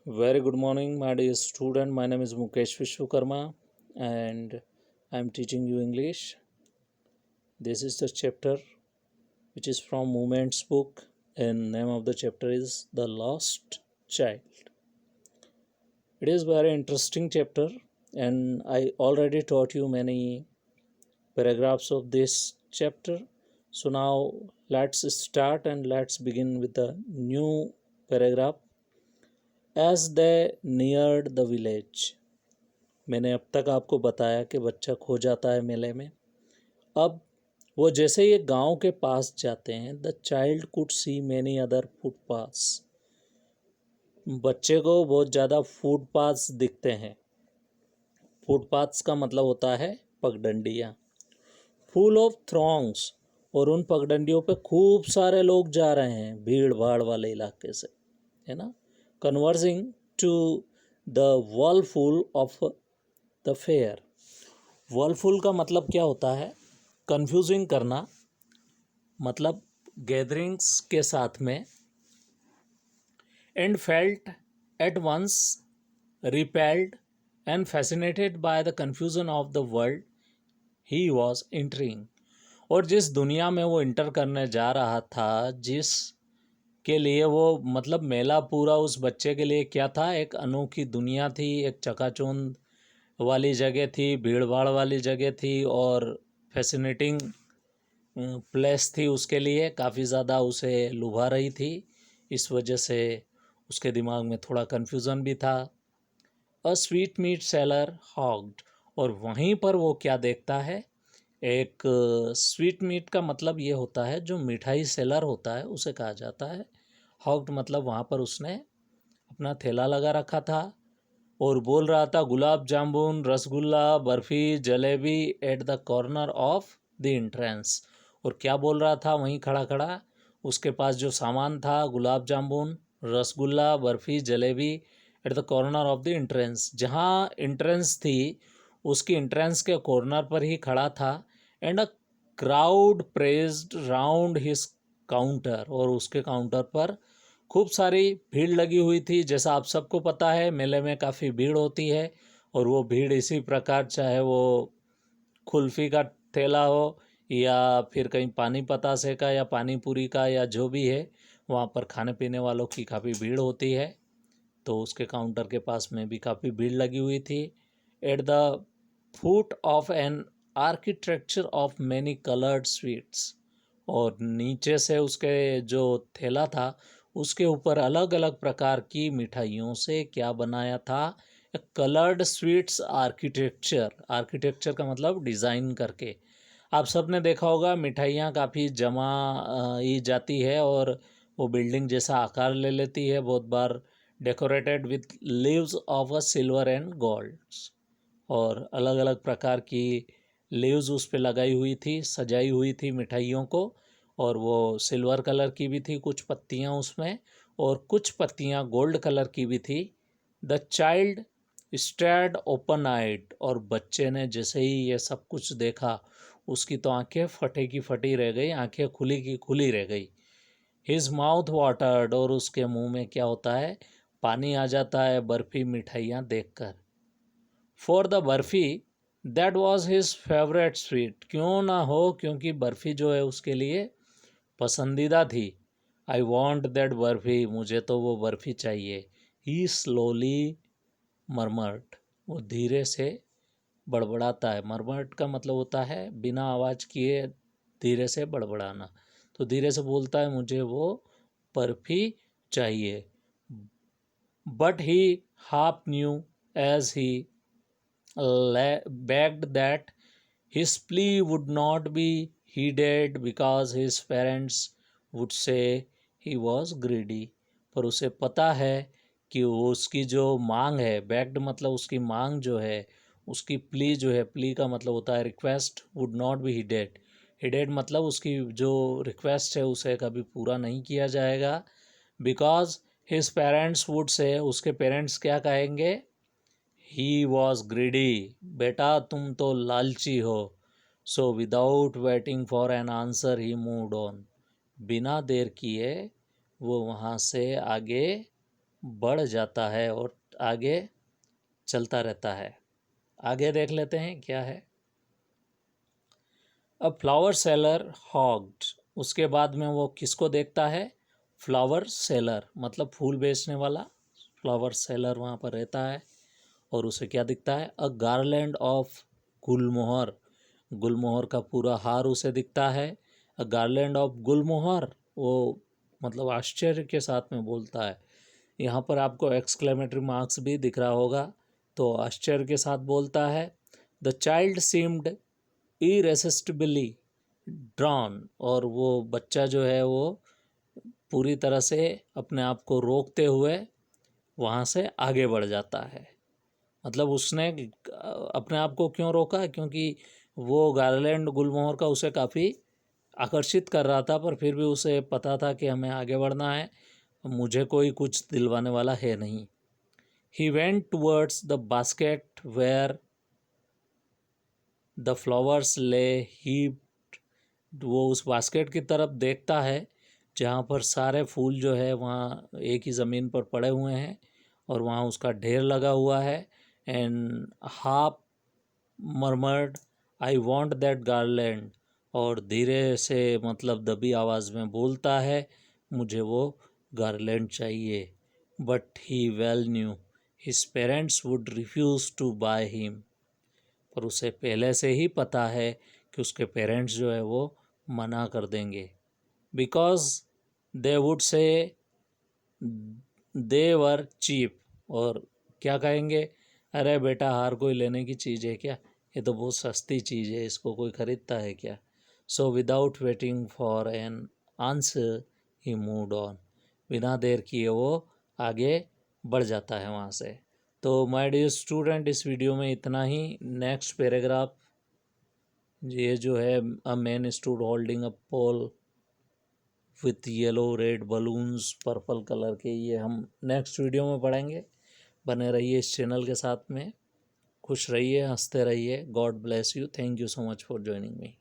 Very good morning, my dear student. My name is Mukesh Vishwakarma and I am teaching you English. This is the chapter which is from Movements book and name of the chapter is The Lost Child. It is very interesting chapter and I already taught you many paragraphs of this chapter. So now let's start and let's begin with the new paragraph. As they neared the village. मैंने अब तक आपको बताया कि बच्चा खो जाता है मेले में। अब वो जैसे ही गांव के पास जाते हैं, the child could see many other footpaths. बच्चे को बहुत ज़्यादा फुटपाथ्स दिखते हैं। फुटपाथ्स का मतलब होता है पगडंडियाँ। फुल ऑफ थ्रॉन्ग्स, और उन पगडंडियों पे खूब सारे लोग जा रहे हैं भीड़ भाड़ वाले इलाके से, है ना। Converging to the whirlpool of the fair. Whirlpool का मतलब क्या होता है? कंफ्यूजिंग करना, मतलब गैदरिंग्स के साथ में। And felt at once repelled and fascinated by the confusion of the world he was entering. और जिस दुनिया में वो इंटर करने जा रहा था, जिस के लिए वो मतलब मेला पूरा उस बच्चे के लिए क्या था? एक अनोखी दुनिया थी, एक चकाचौंध वाली जगह थी, भीड़ भाड़ वाली जगह थी और फैसिनेटिंग प्लेस थी उसके लिए, काफ़ी ज़्यादा उसे लुभा रही थी। इस वजह से उसके दिमाग में थोड़ा कन्फ्यूज़न भी था। अ स्वीट मीट सेलर हॉग्ड, और वहीं पर वो क्या देखता है? एक स्वीट मीट का मतलब ये होता है जो मिठाई सेलर होता है उसे कहा जाता है। हॉग्ड मतलब वहाँ पर उसने अपना ठेला लगा रखा था और बोल रहा था gulab jamun, rasgulla, barfi, jalebi at the corner of the entrance. और क्या बोल रहा था वहीं खड़ा खड़ा? उसके पास जो सामान था, gulab jamun, rasgulla, barfi, jalebi, at the corner of the entrance, जहाँ एंट्रेंस थी उसकी एंट्रेंस के कॉर्नर पर ही खड़ा था। And a crowd pressed round his counter, और उसके काउंटर पर खूब सारी भीड़ लगी हुई थी। जैसा आप सबको पता है मेले में काफ़ी भीड़ होती है, और वो भीड़ इसी प्रकार, चाहे वो कुल्फ़ी का ठेला हो या फिर कहीं पानी पतासे का या पानी पूरी का या जो भी है, वहाँ पर खाने पीने वालों की काफ़ी भीड़ होती है। तो उसके काउंटर के पास में भी काफ़ी भीड़ लगी हुई थी। At the foot of an architecture of many coloured sweets, और नीचे से उसके जो ठेला था उसके ऊपर अलग अलग प्रकार की मिठाइयों से क्या बनाया था? Coloured sweets architecture. आर्किटेक्चर का मतलब डिज़ाइन करके। आप सब ने देखा होगा मिठाइयाँ काफ़ी जमा ही जाती है और वो बिल्डिंग जैसा आकार ले लेती है, बहुत बार decorated with leaves of a silver and golds, और अलग अलग प्रकार की लीव्स उस पे लगाई हुई थी, सजाई हुई थी मिठाइयों को। और वो सिल्वर कलर की भी थी कुछ पत्तियाँ उसमें, और कुछ पत्तियाँ गोल्ड कलर की भी थी। द चाइल्ड स्टेयर्ड ओपन आइड, और बच्चे ने जैसे ही ये सब कुछ देखा उसकी तो आंखें फटे की फटी रह गई, आंखें खुली की खुली रह गई। हिज माउथ वाटर्ड, और उसके मुंह में क्या होता है? पानी आ जाता है बर्फ़ी मिठाइयाँ देखकर। For the barfi that was his favourite sweet, क्यों ना हो, क्योंकि बर्फ़ी जो है उसके लिए पसंदीदा थी। आई वॉन्ट दैट बर्फ़ी, मुझे तो वो बर्फ़ी चाहिए। ही स्लोली मरमर्ड, वो धीरे से बड़बड़ाता है। मरमर्ड का मतलब होता है बिना आवाज़ किए धीरे से बड़बड़ाना। तो धीरे से बोलता है मुझे वो बर्फ़ी चाहिए। But he half knew as he begged that his plea would not be heeded because his parents would say he was greedy। पर उसे पता है कि वो उसकी जो मांग है, begged मतलब उसकी मांग जो है, उसकी प्ली जो है, प्ली का मतलब होता है रिक्वेस्ट, वुड नॉट बी हीडेड। हीडेड मतलब उसकी जो रिक्वेस्ट है उसे कभी पूरा नहीं किया जाएगा। Because his parents would say, उसके पेरेंट्स क्या कहेंगे? ही वॉज ग्रीडी, बेटा तुम तो लालची हो। So without waiting for an answer he moved on, बिना देर किए वो वहाँ से आगे बढ़ जाता है और आगे चलता रहता है। आगे देख लेते हैं क्या है। अब फ्लावर सेलर हॉग्ड, उसके बाद में वो किसको देखता है? फ्लावर सेलर मतलब फूल बेचने वाला फ्लावर सेलर वहाँ पर रहता है। और उसे क्या दिखता है? अ गार्लैंड ऑफ गुलमोहर, गुलमोहर का पूरा हार उसे दिखता है। अ गार्लैंड ऑफ गुलमोहर, वो मतलब आश्चर्य के साथ में बोलता है। यहाँ पर आपको एक्सक्लेमेटरी मार्क्स भी दिख रहा होगा, तो आश्चर्य के साथ बोलता है। द चाइल्ड सीम्ड इरेसिस्टिबली ड्रॉन, और वो बच्चा जो है वो पूरी तरह से अपने आप को रोकते हुए वहाँ से आगे बढ़ जाता है। मतलब उसने अपने आप को क्यों रोका? क्योंकि वो गार्लैंड गुलमोहर का उसे काफ़ी आकर्षित कर रहा था, पर फिर भी उसे पता था कि हमें आगे बढ़ना है, मुझे कोई कुछ दिलवाने वाला है नहीं। He went towards the basket where the flowers lay heaped, वो उस बास्केट की तरफ देखता है जहाँ पर सारे फूल जो है वहाँ एक ही ज़मीन पर पड़े हुए हैं और वहाँ उसका ढेर लगा हुआ है। And half murmured I want that garland, और धीरे से मतलब दबी आवाज़ में बोलता है, मुझे वो गार्लैंड चाहिए। But he well knew his parents would refuse to buy him, पर उसे पहले से ही पता है कि उसके पेरेंट्स जो है वो मना कर देंगे। Because they would say they were cheap, और क्या कहेंगे? अरे बेटा, हार कोई लेने की चीज़ है क्या? ये तो बहुत सस्ती चीज़ है, इसको कोई ख़रीदता है क्या? So without waiting for an answer he moved on, बिना देर किए वो आगे बढ़ जाता है वहाँ से। तो माय डियर स्टूडेंट, इस वीडियो में इतना ही। नेक्स्ट पैराग्राफ ये जो है, a man stood holding a pole with yellow red balloons purple colour के, ये हम नेक्स्ट वीडियो में पढ़ेंगे। बने रहिए इस चैनल के साथ में, खुश रहिए, हंसते रहिए। God bless you. Thank you so much for joining me.